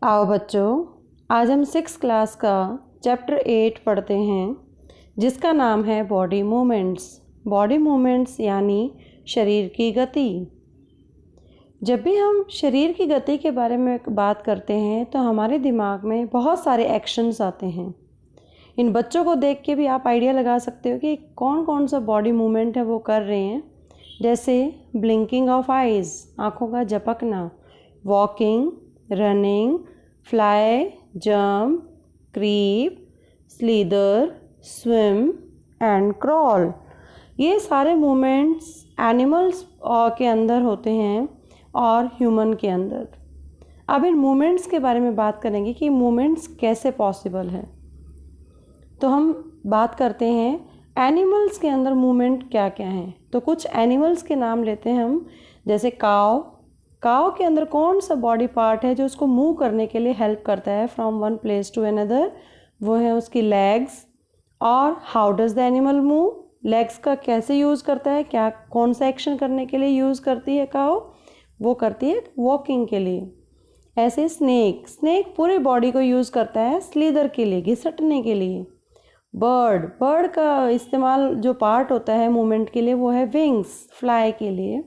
आओ बच्चों, आज हम 6 क्लास का चैप्टर 8 पढ़ते हैं जिसका नाम है बॉडी मूवमेंट्स। बॉडी मूवमेंट्स यानी शरीर की गति। जब भी हम शरीर की गति के बारे में बात करते हैं तो हमारे दिमाग में बहुत सारे एक्शंस आते हैं। इन बच्चों को देख के भी आप आइडिया लगा सकते हो कि कौन कौन सा बॉडी मूवमेंट है वो कर रहे हैं। जैसे ब्लिंकिंग ऑफ आइज़, आँखों का झपकना, walking, running, fly, jump, creep, slither, swim and crawl. ये सारे मूवमेंट्स एनिमल्स के अंदर होते हैं और ह्यूमन के अंदर। अब इन मूवमेंट्स के बारे में बात करेंगे कि मूवमेंट्स कैसे पॉसिबल है। तो हम बात करते हैं एनिमल्स के अंदर मूवमेंट क्या क्या हैं। तो कुछ एनिमल्स के नाम लेते हैं हम, जैसे काव। काव के अंदर कौन सा बॉडी पार्ट है जो उसको मूव करने के लिए हेल्प करता है from one place to another? वो है उसकी लेग्स। और how does the animal move? Legs का कैसे यूज़ करता है, क्या कौन सा एक्शन करने के लिए यूज़ करती है काव? वो करती है वॉकिंग के लिए। ऐसे स्नेक पूरे बॉडी को यूज़ करता है स्लीदर के लिए, घिसटने के लिए। बर्ड का इस्तेमाल जो पार्ट होता है मूवमेंट के लिए वो है विंग्स, फ्लाई के लिए।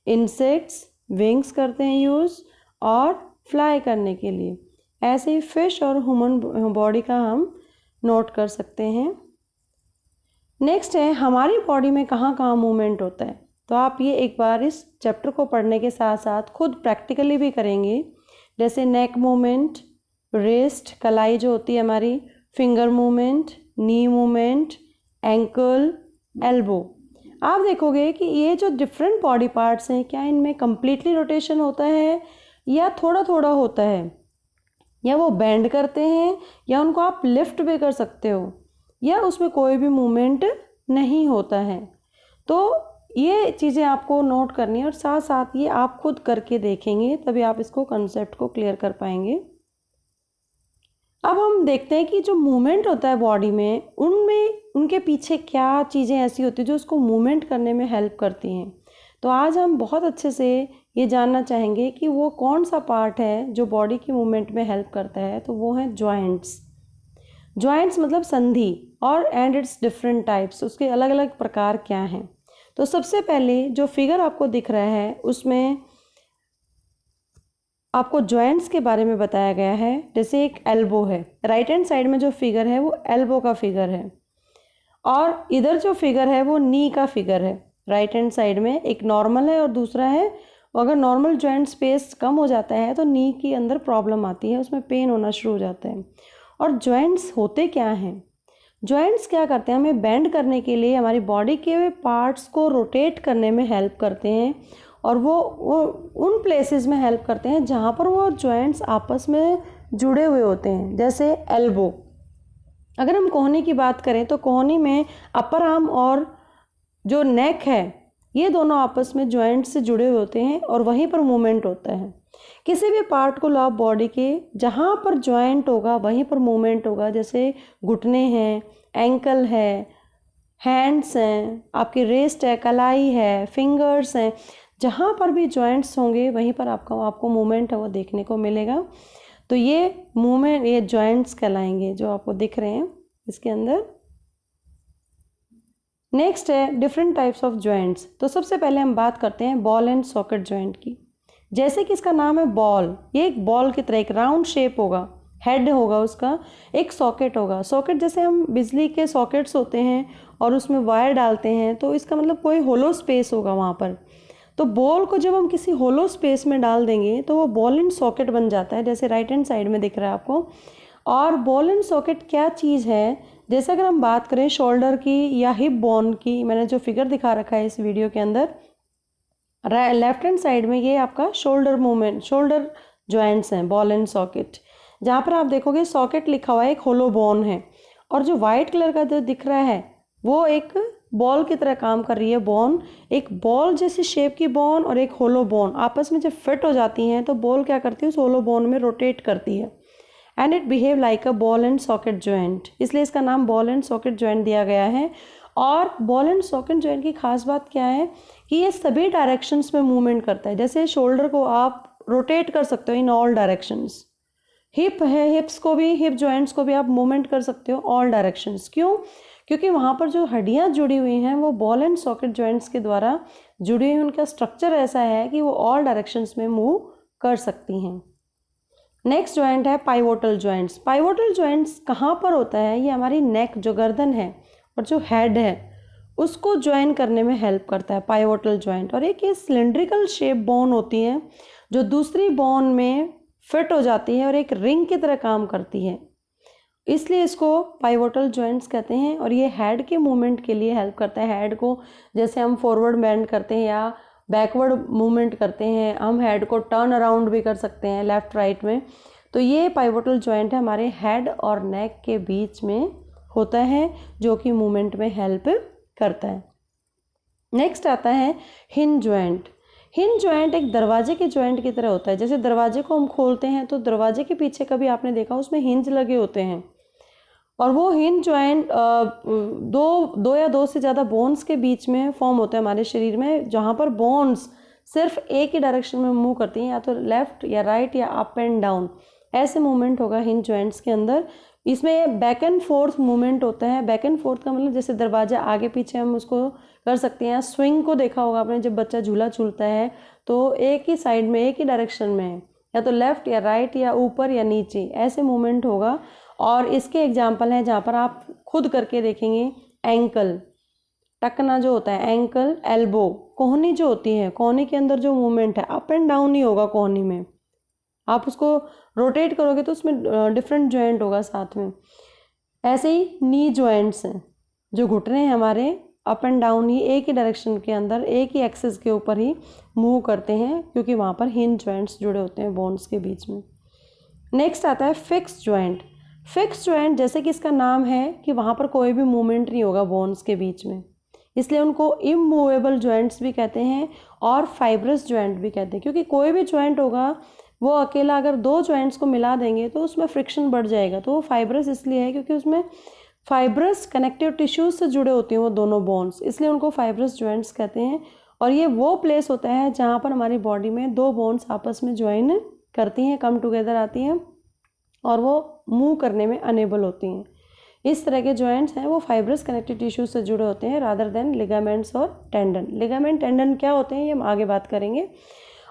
इंसेक्ट्स विंग्स करते हैं यूज़ और फ्लाई करने के लिए। ऐसे ही फिश और ह्यूमन बॉडी का हम नोट कर सकते हैं। नेक्स्ट है हमारी बॉडी में कहाँ कहाँ मूवमेंट होता है। तो आप ये एक बार इस चैप्टर को पढ़ने के साथ साथ खुद प्रैक्टिकली भी करेंगे। जैसे नेक मूवमेंट, रिस्ट, कलाई जो होती है हमारी, फिंगर मूवमेंट, नी मूवमेंट, एंकल, एल्बो। आप देखोगे कि ये जो डिफरेंट बॉडी पार्ट्स हैं, क्या इनमें कम्प्लीटली रोटेशन होता है या थोड़ा थोड़ा होता है, या वो बेंड करते हैं, या उनको आप लिफ्ट भी कर सकते हो, या उसमें कोई भी मूवमेंट नहीं होता है। तो ये चीज़ें आपको नोट करनी है और साथ साथ ये आप खुद करके देखेंगे, तभी आप इसको कंसेप्ट को क्लियर कर पाएंगे। अब हम देखते हैं कि जो मूवमेंट होता है बॉडी में, उनमें उनके पीछे क्या चीज़ें ऐसी होती हैं जो उसको मूवमेंट करने में हेल्प करती हैं। तो आज हम बहुत अच्छे से ये जानना चाहेंगे कि वो कौन सा पार्ट है जो बॉडी की मूवमेंट में हेल्प करता है। तो वो है जॉइंट्स। जॉइंट्स मतलब संधि, और एंड इट्स डिफरेंट टाइप्स, उसके अलग अलग प्रकार क्या हैं। तो सबसे पहले जो फिगर आपको दिख रहा है उसमें आपको जॉइंट्स के बारे में बताया गया है। जैसे एक एल्बो है, राइट हैंड साइड में जो फिगर है वो एल्बो का फिगर है, और इधर जो फिगर है वो नी का फिगर है। राइट हैंड साइड में एक नॉर्मल है और दूसरा है, अगर नॉर्मल जॉइंट स्पेस कम हो जाता है तो नी के अंदर प्रॉब्लम आती है, उसमें पेन होना शुरू हो जाता है। और जॉइंट्स होते क्या हैं? जॉइंट्स क्या करते हैं, हमें बेंड करने के लिए, हमारी बॉडी के पार्ट्स को रोटेट करने में हेल्प करते हैं, और वो उन प्लेसेस में हेल्प करते हैं जहाँ पर वो जॉइंट्स आपस में जुड़े हुए होते हैं। जैसे एल्बो, अगर हम कोहनी की बात करें तो कोहनी में अपर आर्म और जो नेक है, ये दोनों आपस में जॉइंट से जुड़े हुए होते हैं और वहीं पर मूवमेंट होता है। किसी भी पार्ट को लो आप बॉडी के, जहाँ पर जॉइंट होगा वहीं पर मूवमेंट होगा। जैसे घुटने हैं, एंकल है, हैंड्स हैं, आपकी रिस्ट है, कलाई है, फिंगर्स हैं, जहाँ पर भी जॉइंट्स होंगे वहीं पर आपको मूवमेंट है वो देखने को मिलेगा। तो ये मूवमेंट, ये जॉइंट्स कहलाएंगे जो आपको दिख रहे हैं इसके अंदर। नेक्स्ट है डिफरेंट टाइप्स ऑफ जॉइंट्स। तो सबसे पहले हम बात करते हैं बॉल एंड सॉकेट जॉइंट की। जैसे कि इसका नाम है बॉल, ये एक बॉल की तरह एक राउंड शेप होगा, हेड होगा उसका, एक सॉकेट होगा। सॉकेट जैसे हम बिजली के सॉकेट्स होते हैं और उसमें वायर डालते हैं, तो इसका मतलब कोई होलो स्पेस होगा वहाँ पर। तो बॉल को जब हम किसी होलो स्पेस में डाल देंगे तो वो बॉल एंड सॉकेट बन जाता है, जैसे राइट हैंड साइड में दिख रहा है आपको। और बॉल एंड सॉकेट क्या चीज़ है, जैसे अगर हम बात करें शोल्डर की या हिप बोन की, मैंने जो फिगर दिखा रखा है इस वीडियो के अंदर, लेफ्ट हैंड साइड में ये आपका शोल्डर मूवमेंट, शोल्डर जॉइंट्स हैं, बॉल एंड सॉकेट। जहाँ पर आप देखोगे सॉकेट लिखा हुआ है, एक होलो बोन है, और जो वाइट कलर का जो दिख रहा है वो एक बॉल की तरह काम कर रही है बोन। एक बॉल जैसी शेप की बोन और एक होलो बोन आपस में जब फिट हो जाती हैं तो बॉल क्या करती है, उस होलो बोन में रोटेट करती है, and it behave like a ball and socket joint, इसलिए इसका नाम बॉल एंड सॉकेट जॉइंट दिया गया है। और बॉल एंड सॉकेट जॉइंट की खास बात क्या है कि ये सभी डायरेक्शंस में मूवमेंट करता है। जैसे शोल्डर को आप रोटेट कर सकते हो इन ऑल डायरेक्शंस, हिप है, हिप्स को भी, हिप जॉइंट्स को भी आप मूवमेंट कर सकते हो ऑल डायरेक्शंस। क्यों? क्योंकि वहाँ पर जो हड्डियाँ जुड़ी हुई हैं वो बॉल एंड सॉकेट जॉइंट्स के द्वारा जुड़ी हुई, उनका स्ट्रक्चर ऐसा है कि वो ऑल डायरेक्शंस में मूव कर सकती हैं। नेक्स्ट जॉइंट है पाइवोटल जॉइंट्स। पाइवोटल जॉइंट्स कहाँ पर होता है? ये हमारी नेक, जो गर्दन है और जो हेड है, उसको ज्वाइन करने में हेल्प करता है पाइवोटल जॉइंट। और एक ये सिलेंड्रिकल शेप बोन होती है जो दूसरी बोन में फिट हो जाती है और एक रिंग की तरह काम करती है, इसलिए इसको पाइवोटल जॉइंट्स कहते हैं। और ये हेड के मूवमेंट के लिए हेल्प करता है। हेड को जैसे हम फॉरवर्ड बेंड करते हैं या बैकवर्ड मूवमेंट करते हैं, हम हेड को टर्न अराउंड भी कर सकते हैं लेफ़्ट राइट में। तो ये पाइवोटल जॉइंट है हमारे हेड और नेक के बीच में होता है, जो कि मूवमेंट में हेल्प करता है। नेक्स्ट आता है हिंज जॉइंट। हिंज जॉइंट एक दरवाजे के जॉइंट की तरह होता है। जैसे दरवाजे को हम खोलते हैं तो दरवाजे के पीछे कभी आपने देखा उसमें हिंज लगे होते हैं, और वो हिंज जॉइंट दो या दो से ज़्यादा बोन्स के बीच में फॉर्म होता है हमारे शरीर में, जहाँ पर बोन्स सिर्फ एक ही डायरेक्शन में मूव करती हैं, या तो लेफ़्ट या राइट या अप एंड डाउन, ऐसे मूवमेंट होगा हिंज जॉइंट्स के अंदर। इसमें बैक एंड फोर्थ मूवमेंट होता है। बैक एंड फोर्थ का मतलब जैसे दरवाजा आगे पीछे हम उसको कर सकते हैं। स्विंग को देखा होगा आपने, जब बच्चा झूला झूलता है तो एक ही साइड में, एक ही डायरेक्शन में, या तो लेफ़्ट या राइट या ऊपर या नीचे, ऐसे मूवमेंट होगा। और इसके एग्जाम्पल हैं जहाँ पर आप खुद करके देखेंगे। एंकल, टकना जो होता है, एंकल, एल्बो, कोहनी जो होती है, कोहनी के अंदर जो मूवमेंट है अप एंड डाउन ही होगा कोहनी में, आप उसको रोटेट करोगे तो उसमें डिफरेंट जॉइंट होगा साथ में। ऐसे ही नी जॉइंट्स हैं, जो घुटने हैं हमारे अप एंड डाउन ही एक ही डायरेक्शन के अंदर, एक ही एक्सिस के ऊपर ही मूव करते हैं, क्योंकि वहाँ पर हिंज जॉइंट्स जुड़े होते हैं बोन्स के बीच में। नेक्स्ट आता है फिक्स जॉइंट। फिक्स जॉइंट, जैसे कि इसका नाम है कि वहाँ पर कोई भी मूवमेंट नहीं होगा बोन्स के बीच में, इसलिए उनको इमूवेबल जॉइंट्स भी कहते हैं और फाइब्रस जॉइंट भी कहते हैं। क्योंकि कोई भी जॉइंट होगा वो अकेला अगर दो जॉइंट्स को मिला देंगे तो उसमें फ्रिक्शन बढ़ जाएगा, तो वो फाइब्रस इसलिए है क्योंकि उसमें फाइब्रस कनेक्टिव टिश्यूज से जुड़े होते हैं वो दोनों बोन्स, इसलिए उनको फाइब्रस जॉइंट्स कहते हैं। और ये वो प्लेस होता है जहाँ पर हमारी बॉडी में दो बोन्स आपस में ज्वाइन करती हैं, कम टुगेदर आती हैं, और वो मूव करने में अनेबल होती हैं। इस तरह के जॉइंट्स हैं वो फाइब्रस कनेक्टिव टिश्यूज से जुड़े होते हैं रादर देन लिगामेंट्स और टेंडन। लिगामेंट, टेंडन क्या होते हैं ये हम आगे बात करेंगे।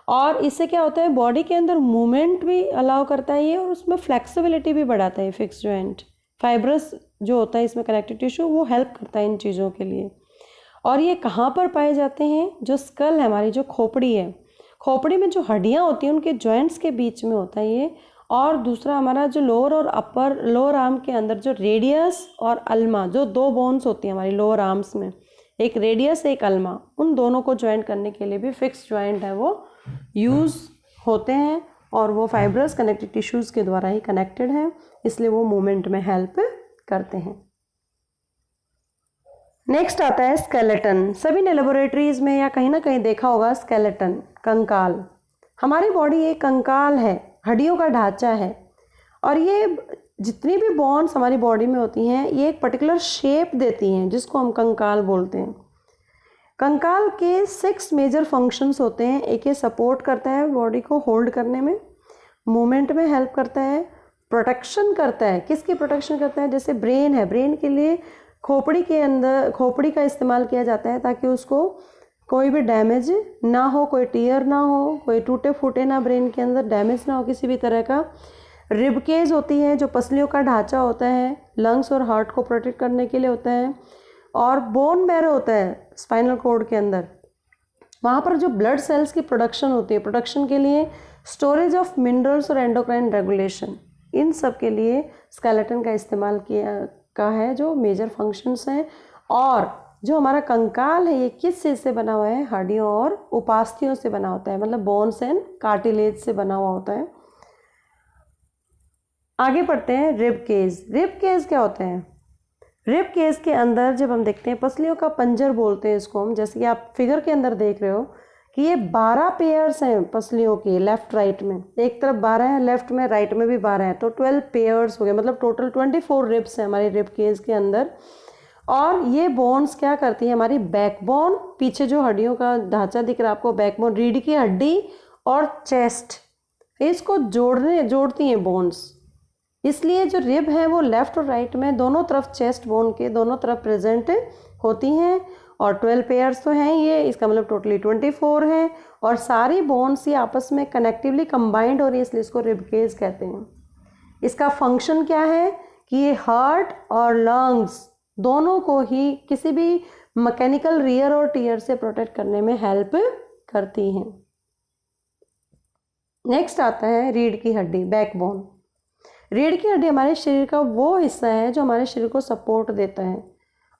और इससे क्या होता है, बॉडी के अंदर मूवमेंट भी अलाउ करता है ये, और उसमें फ्लेक्सिबिलिटी भी बढ़ाता है फिक्स जॉइंट। फाइब्रस जो होता है इसमें कनेक्टिव टिश्यू, वो हेल्प करता है इन चीज़ों के लिए। और ये कहाँ पर पाए जाते हैं? जो स्कल है हमारी, जो खोपड़ी है, खोपड़ी में जो हड्डियाँ होती हैं उनके जॉइंट्स के बीच में होता है ये। और दूसरा हमारा जो लोअर और अपर, लोअर आर्म के अंदर जो रेडियस और अल्मा, जो दो बोन्स होती हैं हमारी लोअर आर्म्स में, एक रेडियस एक अल्मा, उन दोनों को ज्वाइन करने के लिए भी फिक्स जॉइंट है वो यूज़ होते हैं, और वो फाइब्रस कनेक्टिव टिश्यूज़ के द्वारा ही कनेक्टेड हैं, इसलिए वो मूवमेंट में हेल्प करते हैं। नेक्स्ट आता है स्केलेटन। सभी ने लेबोरेटरीज में या कहीं ना कहीं देखा होगा स्केलेटन, कंकाल। हमारी बॉडी एक कंकाल है, हड्डियों का ढांचा है, और ये जितनी भी बोन्स हमारी बॉडी में होती हैं ये एक पर्टिकुलर शेप देती हैं जिसको हम कंकाल बोलते हैं। कंकाल के 6 मेजर फंक्शंस होते हैं। एक ये सपोर्ट करता है बॉडी को होल्ड करने में, मूवमेंट में हेल्प करता है, प्रोटेक्शन करता है। किसकी प्रोटेक्शन करता है? जैसे ब्रेन है, ब्रेन के लिए खोपड़ी के अंदर खोपड़ी का इस्तेमाल किया जाता है ताकि उसको कोई भी डैमेज ना हो, कोई टीयर ना हो, कोई टूटे फूटे ना, ब्रेन के अंदर डैमेज ना हो किसी भी तरह का। रिब केज होती है जो पसलियों का ढांचा होता है, लंग्स और हार्ट को प्रोटेक्ट करने के लिए होता है। और बोन मैरो होता है स्पाइनल कॉर्ड के अंदर, वहाँ पर जो ब्लड सेल्स की प्रोडक्शन होती है, प्रोडक्शन के लिए, स्टोरेज ऑफ मिनरल्स और एंडोक्राइन रेगुलेशन, इन सब के लिए स्केलेटन का इस्तेमाल किया का है, जो मेजर फंक्शंस हैं। और जो हमारा कंकाल है ये किस चीज़ से बना हुआ है? हड्डियों और उपास्थियों से बना होता है, मतलब बोन्स एंड कार्टिलेज से बना हुआ होता है। आगे पढ़ते हैं रिब केज। रिब केज क्या होते हैं? रिब केज के अंदर जब हम देखते हैं, पसलियों का पंजर बोलते हैं इसको हम, जैसे कि आप फिगर के अंदर देख रहे हो कि ये 12 पेयर्स हैं पसलियों के, लेफ्ट राइट में, एक तरफ 12 है, लेफ्ट में, राइट में भी 12 है, तो 12 पेयर्स हो गए, मतलब टोटल 24 रिब्स हैं हमारे रिब केज के अंदर। और ये बोन्स क्या करती है? हमारी बैकबोन, पीछे जो हड्डियों का ढांचा दिख रहा है आपको, बैकबोन, रीढ़ की हड्डी और चेस्ट, फेस को जोड़ती हैं बोन्स। इसलिए जो रिब है वो लेफ़्ट और राइट में दोनों तरफ चेस्ट बोन के दोनों तरफ प्रेजेंट होती हैं। और 12 पेयर्स तो हैं ये, इसका मतलब टोटली 24 हैं। और सारी बोन्स ये आपस में कनेक्टिवली कंबाइंड हो रही है, इसलिए इसको रिब केज कहते हैं। इसका फंक्शन क्या है कि ये हार्ट और लंग्स दोनों को ही किसी भी मैकेनिकल रियर और टीयर से प्रोटेक्ट करने में हेल्प करती हैं। नेक्स्ट आता है रीढ़ की हड्डी, बैकबोन। रीढ़ की हड्डी हमारे शरीर का वो हिस्सा है जो हमारे शरीर को सपोर्ट देता है।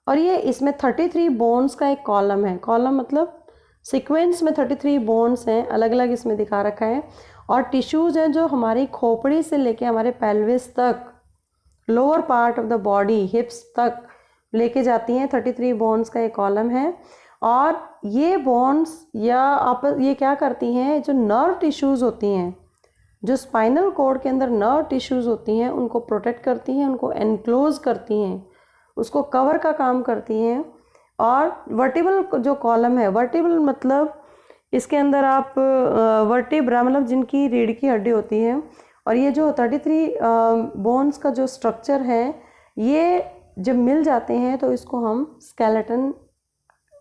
और ये इसमें 33 बोन्स का एक कॉलम है। कॉलम मतलब सीक्वेंस में 33 बोन्स हैं, अलग अलग इसमें दिखा रखा है। और टिश्यूज़ हैं जो हमारी खोपड़ी से लेके हमारे पेल्विस तक, lower part of the body, हिप्स तक लेके जाती हैं। 33 बोन्स का एक कॉलम है। और ये बोन्स ये क्या करती हैं, जो नर्व टिश्यूज़ होती हैं, जो स्पाइनल कॉर्ड के अंदर नर्व टिश्यूज़ होती हैं, उनको प्रोटेक्ट करती हैं, उनको एनक्लोज करती हैं, उसको कवर का काम करती हैं। और वर्टिब्रल जो कॉलम है, वर्टिब्रल मतलब इसके अंदर आप वर्टिब्रा मतलब जिनकी रीढ़ की हड्डी होती है। और ये जो 33 बोन्स का जो स्ट्रक्चर है, ये जब मिल जाते हैं तो इसको हम स्केलेटन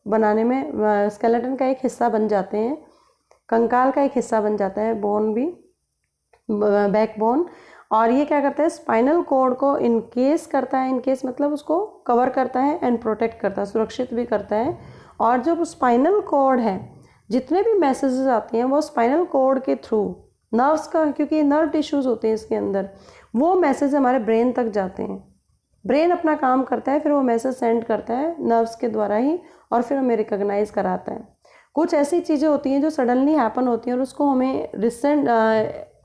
बनाने में, स्केलेटन का एक हिस्सा बन जाते हैं, कंकाल का एक हिस्सा बन जाता है बोन भी, बैकबोन। और ये क्या करता है, स्पाइनल कॉर्ड को इनकेस करता है, इनकेस मतलब उसको कवर करता है एंड प्रोटेक्ट करता है, सुरक्षित भी करता है। और जो स्पाइनल कॉर्ड है, जितने भी मैसेजेस आते हैं वो स्पाइनल कॉर्ड के थ्रू नर्व्स का, क्योंकि नर्व टिश्यूज़ होते हैं इसके अंदर, वो मैसेज हमारे ब्रेन तक जाते हैं। ब्रेन अपना काम करता है, फिर वो मैसेज सेंड करता है नर्व्स के द्वारा ही, और फिर हमें रिकॉग्नाइज कराता है। कुछ ऐसी चीज़ें होती हैं जो सडनली हैपन होती हैं और उसको हमें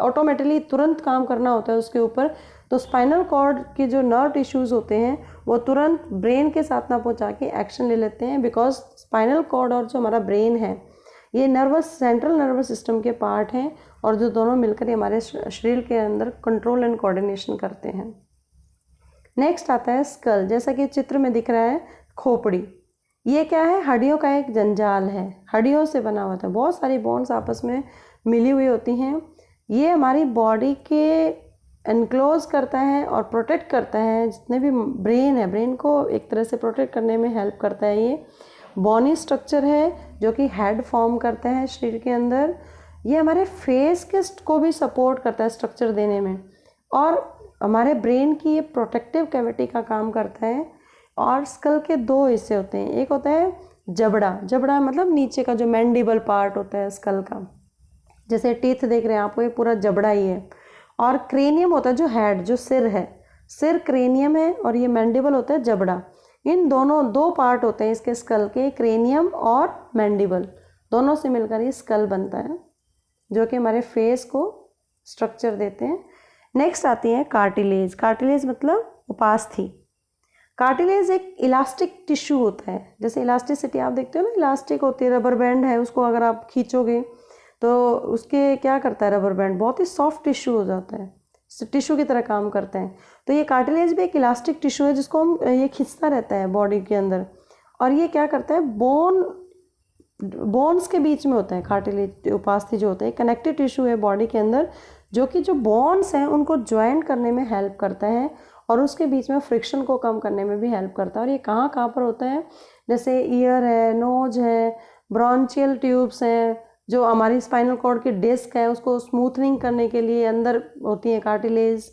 ऑटोमेटिकली तुरंत काम करना होता है उसके ऊपर। तो स्पाइनल कॉर्ड के जो नर्व टिश्यूज़ होते हैं वो तुरंत ब्रेन के साथ ना पहुंचा के एक्शन ले लेते हैं, बिकॉज स्पाइनल कॉर्ड और जो हमारा ब्रेन है ये सेंट्रल नर्वस सिस्टम के पार्ट हैं, और जो दोनों मिलकर हमारे शरीर के अंदर कंट्रोल एंड कोऑर्डिनेशन करते हैं। नेक्स्ट आता है स्कल, जैसा कि चित्र में दिख रहा है खोपड़ी। ये क्या है, हड्डियों का एक जंजाल है, हड्डियों से बना हुआ था, बहुत सारी बोन्स आपस में मिली हुई होती हैं। ये हमारी बॉडी के एनक्लोज करता है और प्रोटेक्ट करता है, जितने भी ब्रेन है, ब्रेन को एक तरह से प्रोटेक्ट करने में हेल्प करता है। ये बोनी स्ट्रक्चर है जो कि हेड फॉर्म करता है शरीर के अंदर। ये हमारे फेस के को भी सपोर्ट करता है स्ट्रक्चर देने में, और हमारे ब्रेन की ये प्रोटेक्टिव कैविटी का काम करता है। और स्कल के दो हिस्से होते हैं, एक होता है जबड़ा, जबड़ा मतलब नीचे का जो मैंडिबल पार्ट होता है स्कल का, जैसे टीथ देख रहे हैं आपको, ये पूरा जबड़ा ही है। और क्रेनियम होता है जो हेड, जो सिर है, सिर क्रेनियम है, और ये मैंडिबल होता है जबड़ा। इन दोनों दो पार्ट होते हैं इसके स्कल के, क्रेनियम और मैंडिबल, दोनों से मिलकर ये स्कल बनता है, जो कि हमारे फेस को स्ट्रक्चर देते हैं। नेक्स्ट आती है कार्टिलेज। कार्टिलेज मतलब उपास्थि। कार्टिलेज एक इलास्टिक टिश्यू होता है, जैसे इलास्टिसिटी आप देखते हो ना, इलास्टिक होती है, रबर बैंड है, उसको अगर आप खींचोगे तो उसके क्या करता है, रबर बैंड बहुत ही सॉफ्ट टिश्यू हो जाता है, टिश्यू की तरह काम करता है। तो ये कार्टिलेज भी एक इलास्टिक टिश्यू है जिसको हम ये खींचता रहता है बॉडी के अंदर। और ये क्या करता है, बोन्स के बीच में होता है कार्टिलेज, उपास्थि जो होता है कनेक्टिव टिश्यू है बॉडी के अंदर, जो कि जो बोन्स हैं उनको ज्वाइन करने में हेल्प करता है, और उसके बीच में फ्रिक्शन को कम करने में भी हेल्प करता है। और ये कहाँ कहाँ पर होता है, जैसे ईयर है, नोज है, ब्रॉन्चियल ट्यूब्स हैं, जो हमारी स्पाइनल कॉर्ड की डिस्क है उसको स्मूथनिंग करने के लिए अंदर होती है कार्टिलेज।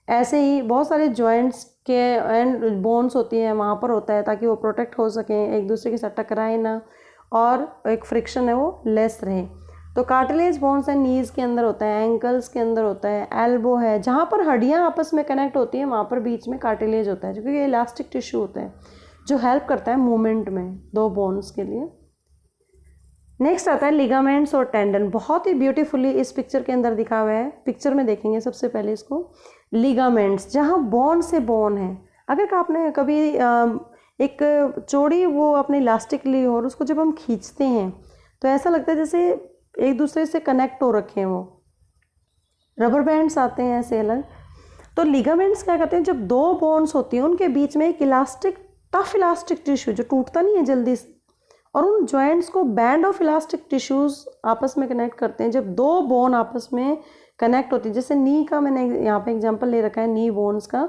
ऐसे ही बहुत सारे जॉइंट्स के एंड बोन्स होती हैं वहाँ पर होता है, ताकि वो प्रोटेक्ट हो सकें, एक दूसरे के साथ टकराए ना, और एक फ्रिक्शन है वो लेस रहे। तो कार्टिलेज बोन्स है, नीज़ के अंदर होता है, एंकल्स के अंदर होता है, एल्बो है, जहाँ पर हड्डियाँ आपस में कनेक्ट होती हैं वहाँ पर बीच में कार्टिलेज होता है, क्योंकि ये इलास्टिक टिश्यू होता है जो हेल्प करता है मूवमेंट में दो बोन्स के लिए। नेक्स्ट आता है लिगामेंट्स और टेंडन। बहुत ही ब्यूटीफुली इस पिक्चर के अंदर दिखा हुआ है, पिक्चर में देखेंगे सबसे पहले इसको। लिगामेंट्स जहाँ बोन से बोन है, अगर आपने कभी एक चौड़ी वो अपनी इलास्टिक ली हो और उसको जब हम खींचते हैं तो ऐसा लगता है जैसे एक दूसरे से कनेक्ट हो रखे हैं, वो रबर बैंड्स आते हैं ऐसे अलग। तो लिगामेंट्स क्या करते हैं, जब दो बोन्स होती हैं उनके बीच में एक इलास्टिक, टफ इलास्टिक टिश्यू जो टूटता नहीं है जल्दी से, और उन जॉइंट्स को बैंड ऑफ इलास्टिक टिश्यूज़ आपस में कनेक्ट करते हैं। जब दो बोन आपस में कनेक्ट होती है। जैसे नी का मैंने यहाँ पे एग्जांपल ले रखा है, नी बोन्स का।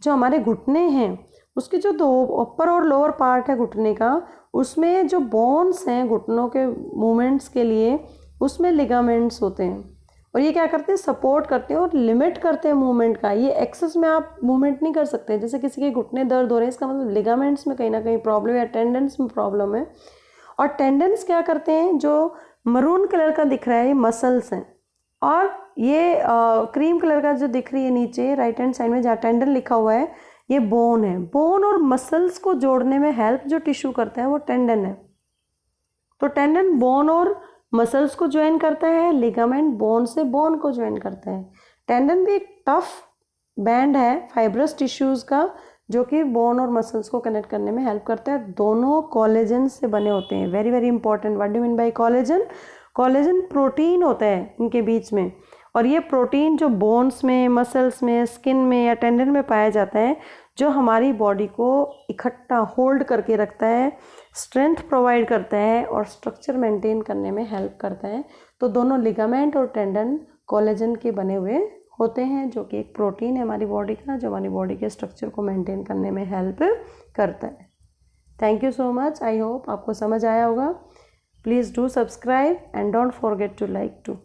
जो हमारे घुटने हैं उसके जो दो अपर और लोअर पार्ट है घुटने का, उसमें जो बोन्स हैं घुटनों के मूवमेंट्स के लिए, उसमें लिगामेंट्स होते हैं और ये क्या करते हैं, सपोर्ट करते हैं और लिमिट करते हैं मूवमेंट का। ये एक्सेस में आप मूवमेंट नहीं कर सकते। जैसे किसी के घुटने दर्द हो रहे हैं, इसका मतलब लिगामेंट्स में कहीं ना कहीं प्रॉब्लम है या टेंडेंस में प्रॉब्लम है। और टेंडेंस क्या करते हैं, जो मरून कलर का दिख रहा है ये मसल्स हैं, और ये क्रीम कलर का जो दिख रही है नीचे राइट हैंड साइड में जहाँ टेंडन लिखा हुआ है, ये बोन है। बोन और मसल्स को जोड़ने में हेल्प जो टिश्यू करता है वो टेंडन है। तो टेंडन बोन और मसल्स को ज्वाइन करता है, लिगामेंट बोन से बोन को ज्वाइन करता है। टेंडन भी एक टफ बैंड है फाइब्रस टिश्यूज का, जो कि बोन और मसल्स को कनेक्ट करने में हेल्प करता है। दोनों कोलेजन से बने होते हैं। Very very important, what do mean by collagen? Collagen protein होता है इनके बीच में, और ये प्रोटीन जो बोन्स में, मसल्स में, स्किन में या टेंडन में पाया जाता है, जो हमारी बॉडी को इकट्ठा होल्ड करके रखता है, स्ट्रेंथ प्रोवाइड करता है और स्ट्रक्चर मेंटेन करने में हेल्प करता है। तो दोनों लिगामेंट और टेंडन कोलेजन के बने हुए होते हैं, जो कि एक प्रोटीन है हमारी बॉडी का, जो हमारी बॉडी के स्ट्रक्चर को मेंटेन करने में हेल्प करता है। Thank you so much. I hope आपको समझ आया होगा। Please do subscribe and don't forget to like to.